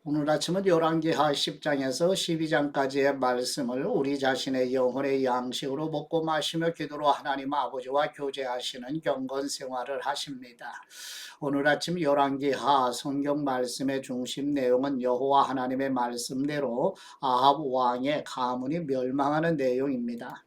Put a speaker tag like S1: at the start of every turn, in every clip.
S1: 오늘 아침은 열왕기하 10장에서 12장까지의 말씀을 우리 자신의 영혼의 양식으로 먹고 마시며 기도로 하나님 아버지와 교제하시는 경건 생활을 하십니다. 오늘 아침 열왕기하 성경 말씀의 중심 내용은 여호와 하나님의 말씀대로 아합 왕의 가문이 멸망하는 내용입니다.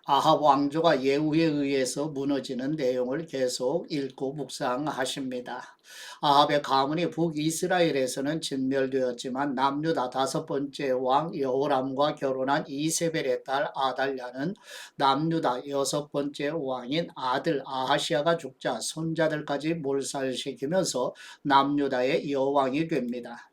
S1: 아합 왕조가 예후에 의해서 무너지는 내용을 계속 읽고 묵상하십니다. 아합의 가문이 북이스라엘에서는 진멸되었지만 남유다 다섯 번째 왕 여호람과 결혼한 이세벨의 딸 아달랴는 남유다 여섯 번째 왕인 아들 아하시아가 죽자 손자들까지 몰살시키면서 남유다의 여왕이 됩니다.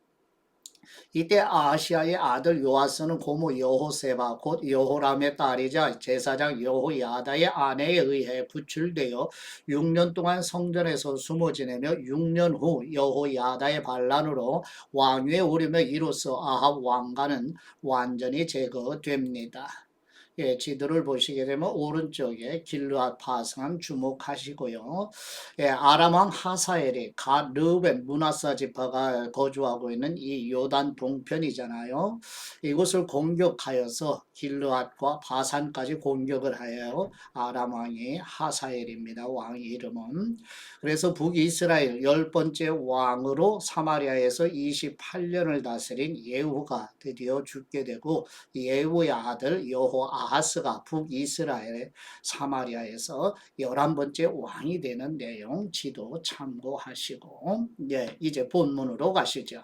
S1: 이때 아하시아의 아들 요아스는 고모 여호세바 곧 여호람의 딸이자 제사장 여호야다의 아내에 의해 구출되어 6년 동안 성전에서 숨어 지내며 6년 후 여호야다의 반란으로 왕위에 오르며 이로써 아합 왕가는 완전히 제거됩니다. 예, 지도를 보시게 되면 오른쪽에 길르앗 바산 주목하시고요. 예, 아람왕 하사엘이 갓 르벤 므낫사 지파가 거주하고 있는 이 요단 동편이잖아요. 이곳을 공격하여서 길르앗과 바산까지 공격을 하여 아람 왕이 하사엘입니다. 왕 이름은. 그래서 북이스라엘 10번째 왕으로 사마리아에서 28년을 다스린 예후가 드디어 죽게 되고 예후의 아들 여호아하스가 북이스라엘 사마리아에서 11번째 왕이 되는 내용 지도 참고하시고, 예, 이제 본문으로 가시죠.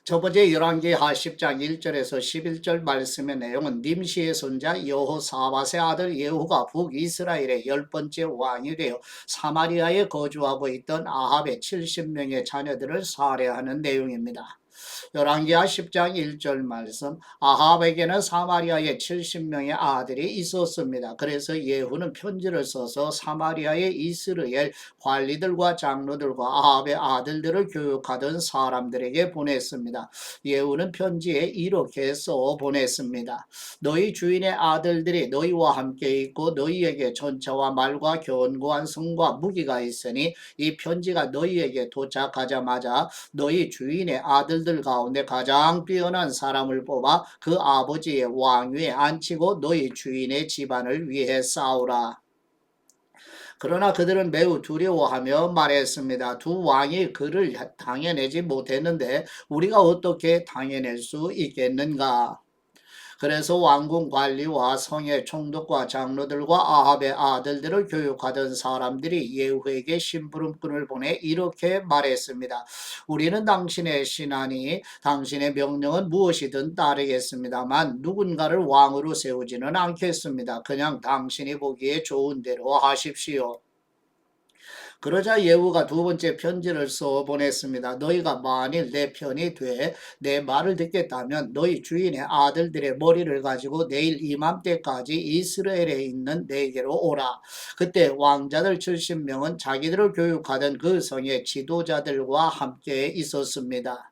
S1: 첫 번째 열왕기하 10장 1절에서 11절 말씀의 내용은 nim시의 손자 여호사밧의 아들 예후가 북이스라엘의 10번째 왕이 되어 사마리아에 거주하고 있던 아합의 70명의 자녀들을 살해하는 내용입니다. 열왕기하 10장 1절 말씀, 아합에게는 사마리아에 70명의 아들이 있었습니다. 그래서 예후는 편지를 써서 사마리아의 이스라엘 관리들과 장로들과 아합의 아들들을 교육하던 사람들에게 보냈습니다. 예후는 편지에 이렇게 써 보냈습니다. 너희 주인의 아들들이 너희와 함께 있고 너희에게 전차와 말과 견고한 성과 무기가 있으니 이 편지가 너희에게 도착하자마자 너희 주인의 아들들 가운데 가장 뛰어난 사람을 뽑아 그 아버지의 왕위에 앉히고 너희 주인의 집안을 위해 싸우라. 그러나 그들은 매우 두려워하며 말했습니다. 두 왕이 그를 당해내지 못했는데 우리가 어떻게 당해낼 수 있겠는가? 그래서 왕궁 관리와 성의 총독과 장로들과 아합의 아들들을 교육하던 사람들이 예후에게 심부름꾼을 보내 이렇게 말했습니다. 우리는 당신의 신하니 당신의 명령은 무엇이든 따르겠습니다만 누군가를 왕으로 세우지는 않겠습니다. 그냥 당신이 보기에 좋은 대로 하십시오. 그러자 예후가 두 번째 편지를 써 보냈습니다. 너희가 만일 내 편이 돼 내 말을 듣겠다면 너희 주인의 아들들의 머리를 가지고 내일 이맘때까지 이스라엘에 있는 내게로 오라. 그때 왕자들 70명은 자기들을 교육하던 그 성의 지도자들과 함께 있었습니다.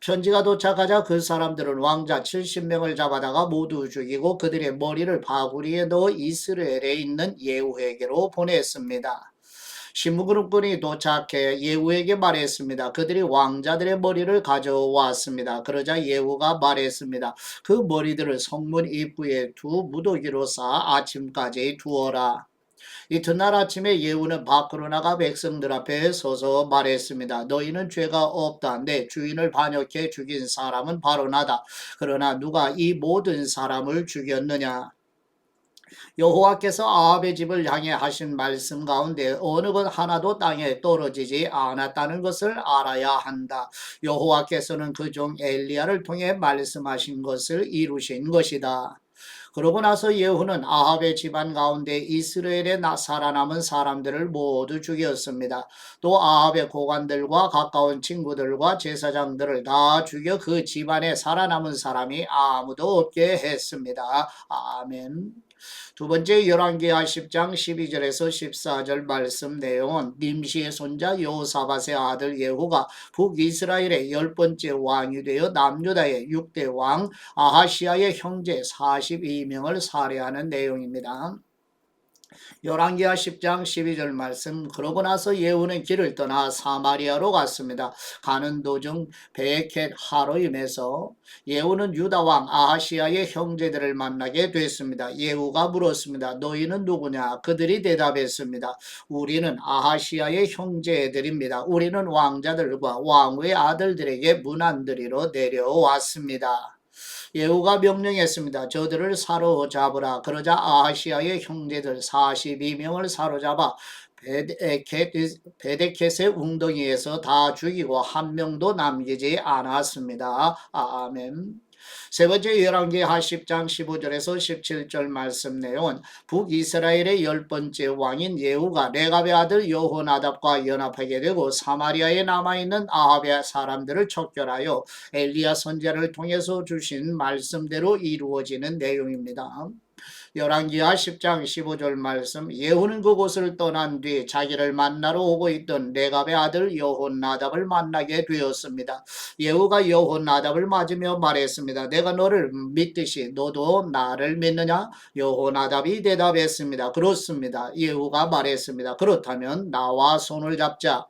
S1: 편지가 도착하자 그 사람들은 왕자 70명을 잡아다가 모두 죽이고 그들의 머리를 바구니에 넣어 이스라엘에 있는 예후에게로 보냈습니다. 신무그룹군이 도착해 예후에게 말했습니다. 그들이 왕자들의 머리를 가져왔습니다. 그러자 예후가 말했습니다. 그 머리들을 성문 입구에 두 무더기로 쌓아 아침까지 두어라. 이튿날 아침에 예후는 밖으로 나가 백성들 앞에 서서 말했습니다. 너희는 죄가 없다. 내 주인을 반역해 죽인 사람은 바로 나다. 그러나 누가 이 모든 사람을 죽였느냐? 여호와께서 아합의 집을 향해 하신 말씀 가운데 어느 것 하나도 땅에 떨어지지 않았다는 것을 알아야 한다. 여호와께서는 그 종 엘리야를 통해 말씀하신 것을 이루신 것이다. 그러고 나서 예후는 아합의 집안 가운데 이스라엘에 살아남은 사람들을 모두 죽였습니다. 또 아합의 고관들과 가까운 친구들과 제사장들을 다 죽여 그 집안에 살아남은 사람이 아무도 없게 했습니다. 아멘. 두 번째 열왕기하 10장 12절에서 14절 말씀 내용은 nim시의 손자 여호사밧의 아들 예후가 북이스라엘의 10번째 왕이 되어 남유다의 6대 왕 아하시아의 형제 42명을 살해하는 내용입니다. 열왕기하 10장 12절 말씀. 그러고 나서 예후는 길을 떠나 사마리아로 갔습니다. 가는 도중 베켓 하로임에서 예후는 유다 왕 아하시아의 형제들을 만나게 됐습니다. 예후가 물었습니다. 너희는 누구냐? 그들이 대답했습니다. 우리는 아하시아의 형제들입니다. 우리는 왕자들과 왕의 아들들에게 문안드리러 내려왔습니다. 예후가 명령했습니다. 저들을 사로잡으라. 그러자 아하시아의 형제들 42명을 사로잡아 베데켓의 웅덩이에서 다 죽이고 한 명도 남기지 않았습니다. 아멘. 세 번째 열왕기하 10장 15절에서 17절 말씀 내용은 북이스라엘의 10번째 왕인 예후가 레갑의 아들 여호나답과 연합하게 되고 사마리아에 남아있는 아합의 사람들을 척결하여 엘리야 선지자를 통해서 주신 말씀대로 이루어지는 내용입니다. 열왕기하 10장 15절 말씀. 예후는 그곳을 떠난 뒤 자기를 만나러 오고 있던 레갑의 아들 여호나답을 만나게 되었습니다. 예후가 여호나답을 맞으며 말했습니다. 내가 너를 믿듯이 너도 나를 믿느냐? 여호나답이 대답했습니다. 그렇습니다. 예후가 말했습니다. 그렇다면 나와 손을 잡자.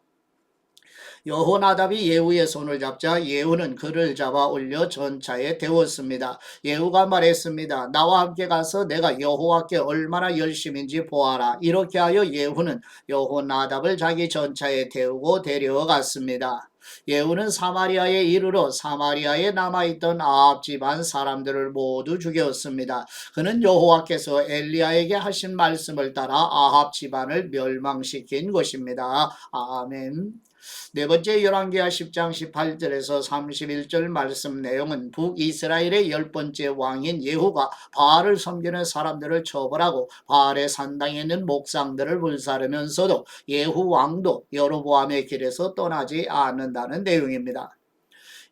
S1: 여호나답이 예후의 손을 잡자 예후는 그를 잡아 올려 전차에 태웠습니다. 예후가 말했습니다. 나와 함께 가서 내가 여호와께 얼마나 열심인지 보아라. 이렇게 하여 예후는 여호나답을 자기 전차에 태우고 데려갔습니다. 예후는 사마리아에 이르러 사마리아에 남아있던 아합 집안 사람들을 모두 죽였습니다. 그는 여호와께서 엘리야에게 하신 말씀을 따라 아합 집안을 멸망시킨 것입니다. 아멘. 네 번째 열왕기하 10장 18절에서 31절 말씀 내용은 북이스라엘의 10번째 왕인 예후가 바알을 섬기는 사람들을 처벌하고 바알의 산당에 있는 목상들을 불사르면서도 예후 왕도 여로보암의 길에서 떠나지 않는다는 내용입니다.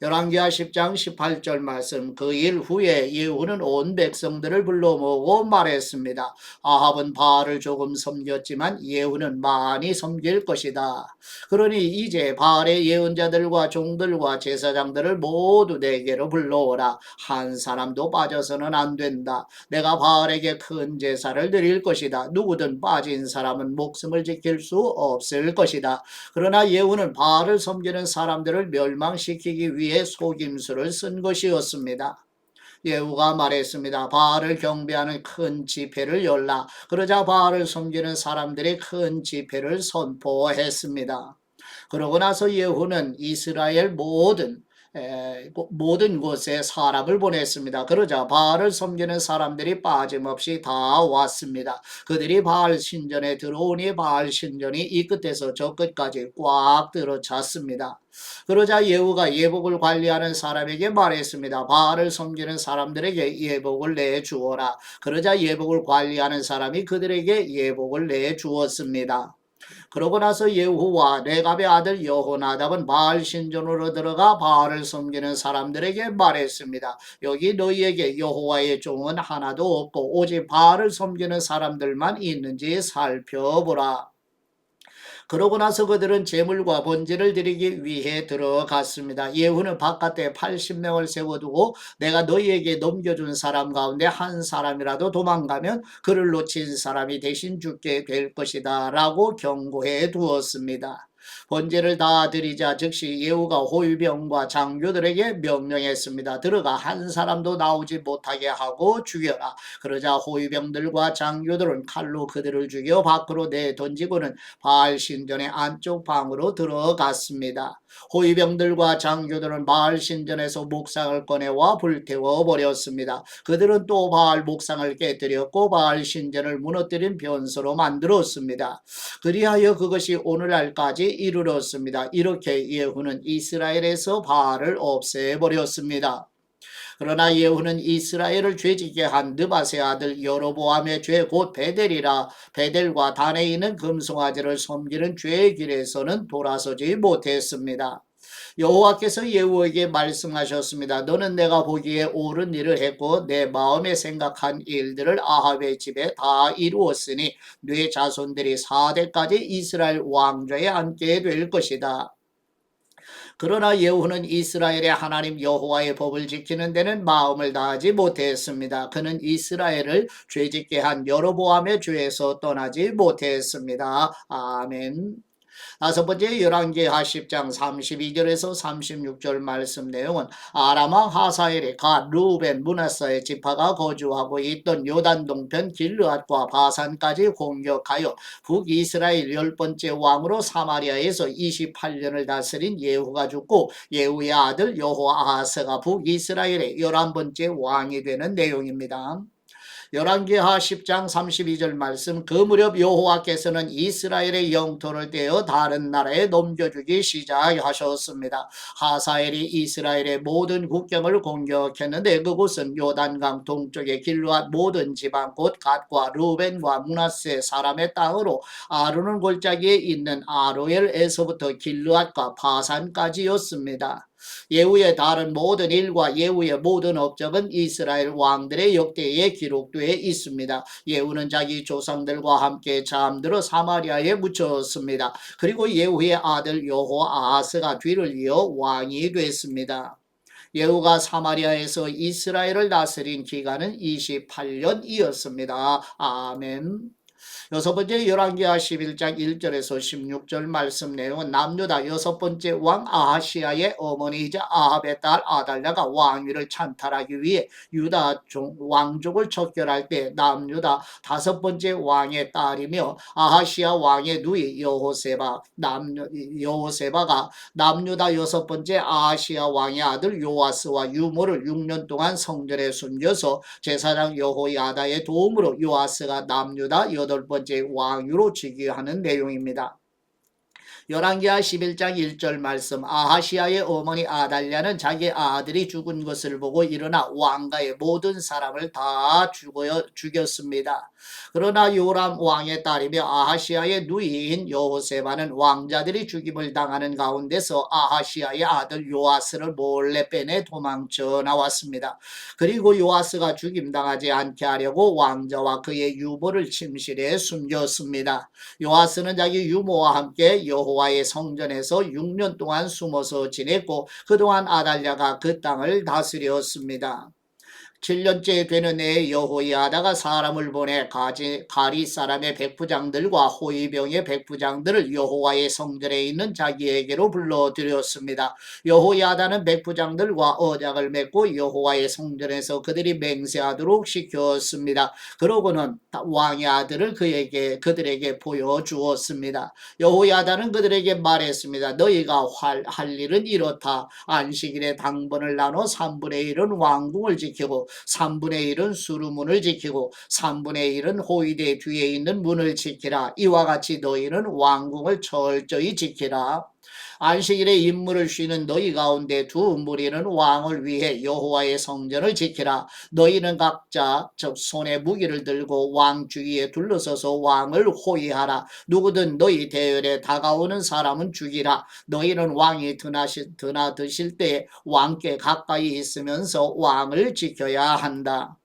S1: 열왕기하 10장 18절 말씀. 그 일 후에 예후는 온 백성들을 불러 모으고 말했습니다. 아합은 바알을 조금 섬겼지만 예후는 많이 섬길 것이다. 그러니 이제 바알의 예언자들과 종들과 제사장들을 모두 내게로 불러오라. 한 사람도 빠져서는 안 된다. 내가 바알에게 큰 제사를 드릴 것이다. 누구든 빠진 사람은 목숨을 지킬 수 없을 것이다. 그러나 예후는 바알을 섬기는 사람들을 멸망시키기 위해 속임수를 쓴 것이었습니다. 예후가 말했습니다. 바알을 경배하는 큰 집회를 열라. 그러자 바알을 섬기는 사람들이 큰 집회를 선포했습니다. 그러고 나서 예후는 이스라엘 모든 곳에 사람을 보냈습니다. 그러자 바알을 섬기는 사람들이 빠짐없이 다 왔습니다. 그들이 바알 신전에 들어오니 바알 신전이 이 끝에서 저 끝까지 꽉 들어찼습니다. 그러자 예후가 예복을 관리하는 사람에게 말했습니다. 바알을 섬기는 사람들에게 예복을 내주어라. 그러자 예복을 관리하는 사람이 그들에게 예복을 내주었습니다. 그러고 나서 예후와 레갑의 아들 여호나답은 바알 신전으로 들어가 바알을 섬기는 사람들에게 말했습니다. 여기 너희에게 여호와의 종은 하나도 없고 오직 바알을 섬기는 사람들만 있는지 살펴보라. 그러고 나서 그들은 제물과 번제를 드리기 위해 들어갔습니다. 예후는 바깥에 80명을 세워두고 내가 너희에게 넘겨준 사람 가운데 한 사람이라도 도망가면 그를 놓친 사람이 대신 죽게 될 것이다 라고 경고해 두었습니다. 번제를 다 드리자 즉시 예후가 호위병과 장교들에게 명령했습니다. 들어가 한 사람도 나오지 못하게 하고 죽여라. 그러자 호위병들과 장교들은 칼로 그들을 죽여 밖으로 내던지고는 바알 신전의 안쪽 방으로 들어갔습니다. 호위병들과 장교들은 바알 신전에서 목상을 꺼내와 불태워 버렸습니다. 그들은 또 바알 목상을 깨뜨렸고 바알 신전을 무너뜨린 변소로 만들었습니다. 그리하여 그것이 오늘날까지 이르렀습니다. 이렇게 예후는 이스라엘에서 바알을 없애버렸습니다. 그러나 예후는 이스라엘을 죄짓게 한 느밧의 아들 여로보암의 죄 곧 베델이라 베델과 단에 있는 금송아지를 섬기는 죄의 길에서는 돌아서지 못했습니다. 여호와께서 예후에게 말씀하셨습니다. 너는 내가 보기에 옳은 일을 했고 내 마음에 생각한 일들을 아합의 집에 다 이루었으니 네 자손들이 4대까지 이스라엘 왕좌에 앉게 될 것이다. 그러나 예후는 이스라엘의 하나님 여호와의 법을 지키는 데는 마음을 다하지 못했습니다. 그는 이스라엘을 죄짓게 한 여로보암의 죄에서 떠나지 못했습니다. 아멘. 다섯 번째 열왕기하 10장 32절에서 36절 말씀 내용은 아람 왕 하사엘이 갓, 루벤, 므낫사의 지파가 거주하고 있던 요단 동편 길르앗과 바산까지 공격하여 북이스라엘 10번째 왕으로 사마리아에서 28년을 다스린 예후가 죽고 예후의 아들 여호아하스가 북이스라엘의 11번째 왕이 되는 내용입니다. 열왕기하 10장 32절 말씀 그 무렵 여호와께서는 이스라엘의 영토를 떼어 다른 나라에 넘겨주기 시작하셨습니다. 하사엘이 이스라엘의 모든 국경을 공격했는데 그곳은 요단강 동쪽의 길르앗 모든 지방 곧 갓과 루벤과 므낫세 사람의 땅으로 아르논 골짜기에 있는 아로엘에서부터 길르앗과 바산까지였습니다. 예후의 다른 모든 일과 예후의 모든 업적은 이스라엘 왕들의 역대에 기록되어 있습니다. 예후는 자기 조상들과 함께 잠들어 사마리아에 묻혔습니다. 그리고 예후의 아들 여호아하스가 뒤를 이어 왕이 됐습니다. 예후가 사마리아에서 이스라엘을 다스린 기간은 28년이었습니다. 아멘. 여섯 번째 열왕기하 11장 1절에서 16절 말씀 내용은 남유다 여섯 번째 왕 아하시아의 어머니이자 아합의 딸 아달랴가 왕위를 찬탈하기 위해 유다 왕족을 척결할 때 남유다 다섯 번째 왕의 딸이며 아하시아 왕의 누이 여호세바가 남유다 여섯 번째 아하시아 왕의 아들 요아스와 유모를 6년 동안 성전에 숨겨서 제사장 여호야다의 도움으로 요아스가 남유다 여덟 번째 왕위로 즉위하는 내용입니다. 열왕기하 11장 1절 말씀 아하시아의 어머니 아달랴는 자기 아들이 죽은 것을 보고 일어나 왕가의 모든 사람을 다 죽였습니다. 그러나 요람 왕의 딸이며 아하시아의 누이인 여호세바는 왕자들이 죽임을 당하는 가운데서 아하시아의 아들 요아스를 몰래 빼내 도망쳐 나왔습니다. 그리고 요아스가 죽임당하지 않게 하려고 왕자와 그의 유모를 침실에 숨겼습니다. 요아스는 자기 유모와 함께 여호와의 성전에서 6년 동안 숨어서 지냈고 그동안 아달랴가 그 땅을 다스렸습니다. 7년째 되는 해에 여호야다가 사람을 보내 가리 사람의 백부장들과 호위병의 백부장들을 여호와의 성전에 있는 자기에게로 불러들였습니다. 여호야다는 백부장들과 언약을 맺고 여호와의 성전에서 그들이 맹세하도록 시켰습니다. 그러고는 왕의 아들을 그들에게 보여주었습니다. 여호야다는 그들에게 말했습니다. 너희가 할 일은 이렇다. 안식일에 당번을 나눠 3분의 1은 왕궁을 지키고 3분의 1은 수루문을 지키고 3분의 1은 호위대 뒤에 있는 문을 지키라. 이와 같이 너희는 왕궁을 철저히 지키라. 안식일에 임무를 쉬는 너희 가운데 두 무리는 왕을 위해 여호와의 성전을 지키라. 너희는 각자 손에 무기를 들고 왕 주위에 둘러서서 왕을 호위하라. 누구든 너희 대열에 다가오는 사람은 죽이라. 너희는 왕이 드나드실 때 왕께 가까이 있으면서 왕을 지켜야 한다.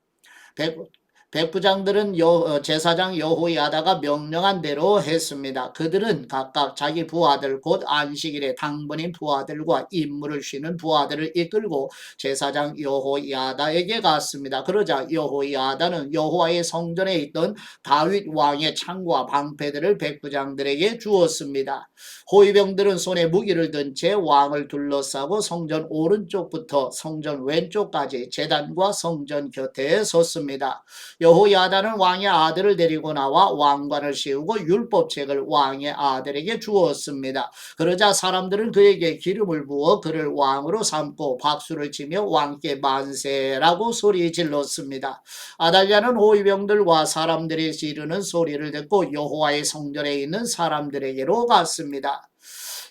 S1: 백부장들은 제사장 여호야다가 명령한 대로 했습니다. 그들은 각각 자기 부하들 곧 안식일에 당번인 부하들과 임무를 쉬는 부하들을 이끌고 제사장 여호야다에게 갔습니다. 그러자 여호야다는 여호와의 성전에 있던 다윗 왕의 창과 방패들을 백부장들에게 주었습니다. 호위병들은 손에 무기를 든 채 왕을 둘러싸고 성전 오른쪽부터 성전 왼쪽까지 제단과 성전 곁에 섰습니다. 여호야다는 왕의 아들을 데리고 나와 왕관을 씌우고 율법책을 왕의 아들에게 주었습니다. 그러자 사람들은 그에게 기름을 부어 그를 왕으로 삼고 박수를 치며 왕께 만세라고 소리 질렀습니다. 아달랴는 호위병들과 사람들이 지르는 소리를 듣고 여호와의 성전에 있는 사람들에게로 갔습니다.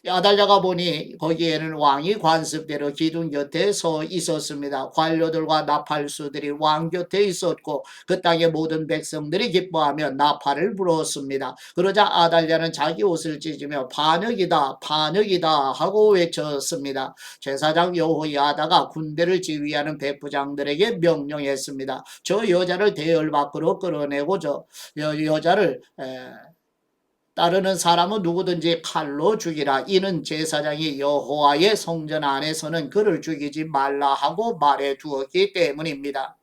S1: 아달랴가 보니 거기에는 왕이 관습대로 기둥 곁에 서 있었습니다. 관료들과 나팔수들이 왕 곁에 있었고 그 땅의 모든 백성들이 기뻐하며 나팔을 불었습니다. 그러자 아달랴는 자기 옷을 찢으며 반역이다 반역이다 하고 외쳤습니다. 제사장 여호야다가 군대를 지휘하는 백부장들에게 명령했습니다. 저 여자를 대열 밖으로 끌어내고 저 여자를 따르는 사람은 누구든지 칼로 죽이라. 이는 제사장이 여호와의 성전 안에서는 그를 죽이지 말라 하고 말해 두었기 때문입니다.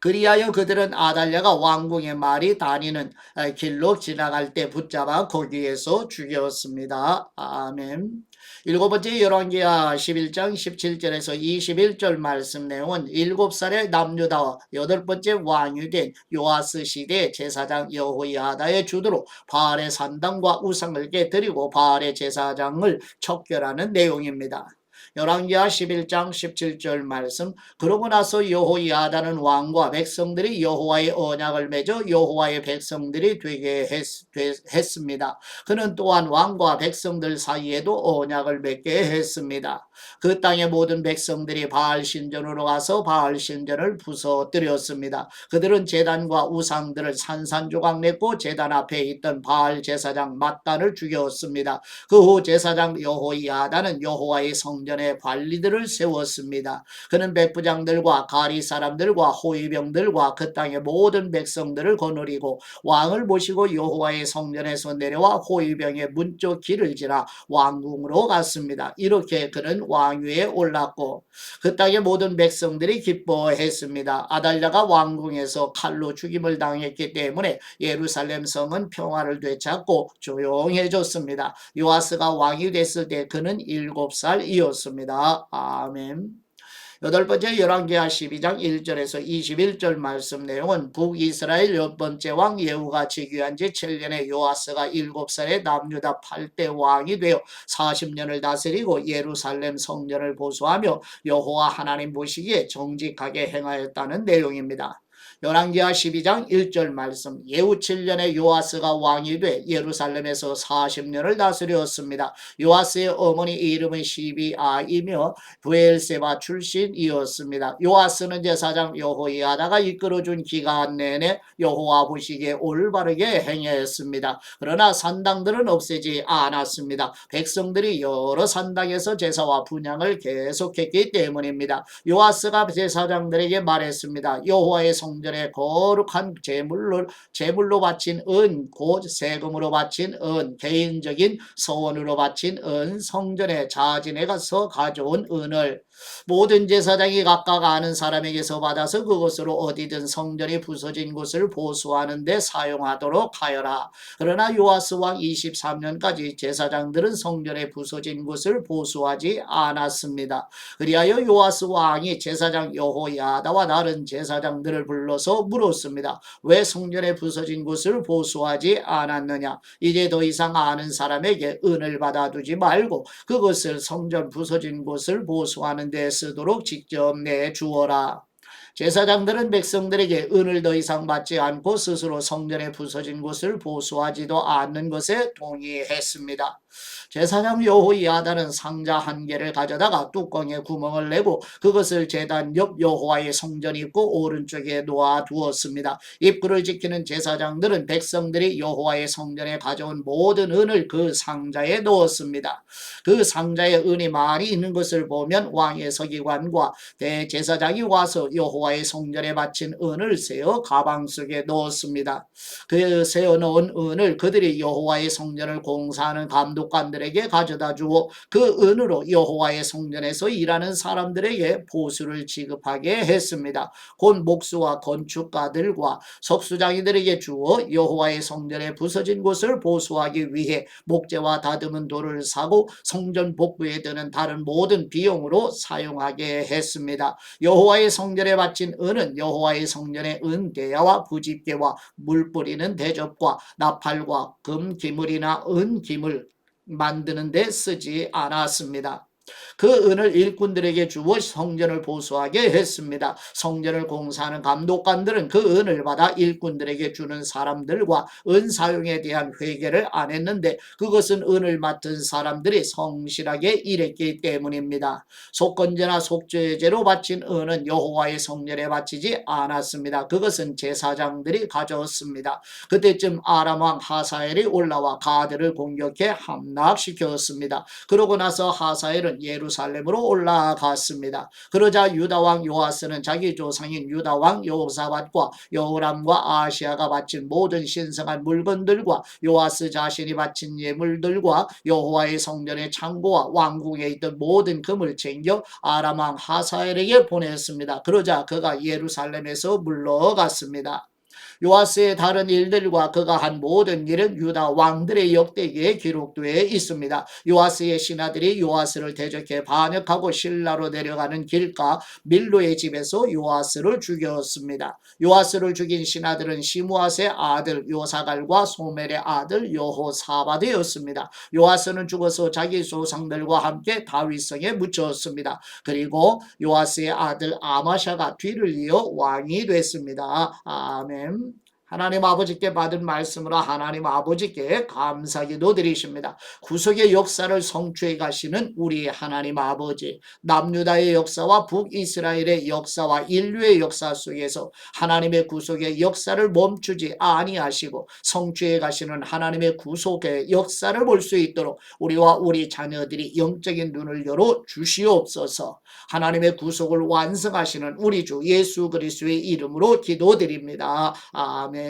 S1: 그리하여 그들은 아달랴가 왕궁의 말이 다니는 길로 지나갈 때 붙잡아 거기에서 죽였습니다. 아멘. 일곱 번째 열왕기하 11장 17절에서 21절 말씀 내용은 7살의 남유다와 여덟 번째 왕이 된 요아스 시대 제사장 여호야다의 주도로 바알의 산당과 우상을 깨뜨리고 바알의 제사장을 척결하는 내용입니다. 열왕기하 11장 17절 말씀. 그러고 나서 여호야다는 왕과 백성들이 여호와의 언약을 맺어 여호와의 백성들이 되게 했습니다. 그는 또한 왕과 백성들 사이에도 언약을 맺게 했습니다. 그 땅의 모든 백성들이 바알 신전으로 가서 바알 신전을 부서뜨렸습니다. 그들은 제단과 우상들을 산산조각 냈고 제단 앞에 있던 바알 제사장 맏단을 죽였습니다. 그 후 제사장 여호야다는 여호와의 성전에 관리들을 세웠습니다. 그는 백부장들과 가리 사람들과 호위병들과 그 땅의 모든 백성들을 거느리고 왕을 모시고 여호와의 성전에서 내려와 호위병의 문쪽 길을 지나 왕궁으로 갔습니다. 이렇게 그는 왕위에 올랐고 그 땅의 모든 백성들이 기뻐했습니다. 아달랴가 왕궁에서 칼로 죽임을 당했기 때문에 예루살렘 성은 평화를 되찾고 조용해졌습니다. 요아스가 왕이 됐을 때 그는 7살이었습니다. 아멘. 여덟 번째 열왕기하 12장 1절에서 21절 말씀 내용은 북이스라엘 첫 번째 왕 예후가 즉위한 지 7년에 요아스가 7살의 남유다 8대 왕이 되어 40년을 다스리고 예루살렘 성전을 보수하며 여호와 하나님 보시기에 정직하게 행하였다는 내용입니다. 열왕기하 12장 1절 말씀. 예후 7년에 요아스가 왕이 돼 예루살렘에서 40년을 다스렸습니다. 요아스의 어머니 이름은 시비아이며 브엘세바 출신이었습니다. 요아스는 제사장 여호야다가 이끌어준 기간 내내 여호와 보시기에 올바르게 행했습니다. 그러나 산당들은 없애지 않았습니다. 백성들이 여러 산당에서 제사와 분향을 계속했기 때문입니다. 요아스가 제사장들에게 말했습니다. 여호와의 성전에 거룩한 제물로 바친 은, 곧 세금으로 바친 은, 개인적인 서원으로 바친 은, 성전에 자진해 가서 가져온 은을 모든 제사장이 각각 아는 사람에게서 받아서 그것으로 어디든 성전이 부서진 곳을 보수하는 데 사용하도록 하여라. 그러나 요아스 왕 23년까지 제사장들은 성전에 부서진 곳을 보수하지 않았습니다. 그리하여 요아스 왕이 제사장 여호야다와 다른 제사장들을 불러서 물었습니다. 왜 성전에 부서진 곳을 보수하지 않았느냐? 이제 더 이상 아는 사람에게 은을 받아두지 말고 그것을 성전 부서진 곳을 보수하는 데 쓰도록 직접 내주어라. 제사장들은 백성들에게 은을 더 이상 받지 않고 스스로 성전에 부서진 곳을 보수하지도 않는 것에 동의했습니다. 제사장 여호야다는 상자 한 개를 가져다가 뚜껑에 구멍을 내고 그것을 제단 옆 여호와의 성전 입구 오른쪽에 놓아 두었습니다. 입구를 지키는 제사장들은 백성들이 여호와의 성전에 가져온 모든 은을 그 상자에 넣었습니다. 그 상자에 은이 많이 있는 것을 보면 왕의 서기관과 대제사장이 와서 여호와의 성전에 바친 은을 세어 가방 속에 넣었습니다. 그 세어 넣은 은을 그들이 여호와의 성전을 공사하는 감독관들에게 가져다 주어 그 은으로 여호와의 성전에서 일하는 사람들에게 보수를 지급하게 했습니다. 곧 목수와 건축가들과 석수장이들에게 주어 여호와의 성전에 부서진 곳을 보수하기 위해 목재와 다듬은 돌을 사고 성전 복구에 드는 다른 모든 비용으로 사용하게 했습니다. 여호와의 성전에 바친 은은 여호와의 성전의 은대야와 부집개와 물 뿌리는 대접과 나팔과 금 기물이나 은 기물 만드는 데 쓰지 않았습니다. 그 은을 일꾼들에게 주어 성전을 보수하게 했습니다. 성전을 공사하는 감독관들은 그 은을 받아 일꾼들에게 주는 사람들과 은 사용에 대한 회개를 안 했는데 그것은 은을 맡은 사람들이 성실하게 일했기 때문입니다. 속건제나 속죄제로 바친 은은 여호와의 성전에 바치지 않았습니다. 그것은 제사장들이 가져왔습니다. 그때쯤 아람 왕 하사엘이 올라와 가드를 공격해 함락시켰습니다. 그러고 나서 하사엘은 왕들은 예루살렘으로 올라갔습니다. 그러자 유다왕 요아스는 자기 조상인 유다왕 여호사밧과 여호람과 아시아가 바친 모든 신성한 물건들과 요아스 자신이 바친 예물들과 여호와의 성전의 창고와 왕궁에 있던 모든 금을 챙겨 아람 왕 하사엘에게 보냈습니다. 그러자 그가 예루살렘에서 물러갔습니다. 요아스의 다른 일들과 그가 한 모든 일은 유다 왕들의 역대기에 기록되어 있습니다. 요아스의 신하들이 요아스를 대적해 반역하고 신라로 내려가는 길가 밀로의 집에서 요아스를 죽였습니다. 요아스를 죽인 신하들은 시므앗의 아들 요사갈과 소멜의 아들 여호사밧이었습니다. 요아스는 죽어서 자기 조상들과 함께 다윗성에 묻혔습니다. 그리고 요아스의 아들 아마샤가 뒤를 이어 왕이 됐습니다. 아멘. 하나님 아버지께 받은 말씀으로 하나님 아버지께 감사기도 드리십니다. 구속의 역사를 성취해 가시는 우리 하나님 아버지, 남유다의 역사와 북이스라엘의 역사와 인류의 역사 속에서 하나님의 구속의 역사를 멈추지 아니하시고 성취해 가시는 하나님의 구속의 역사를 볼 수 있도록 우리와 우리 자녀들이 영적인 눈을 열어 주시옵소서. 하나님의 구속을 완성하시는 우리 주 예수 그리스도의 이름으로 기도드립니다. 아멘.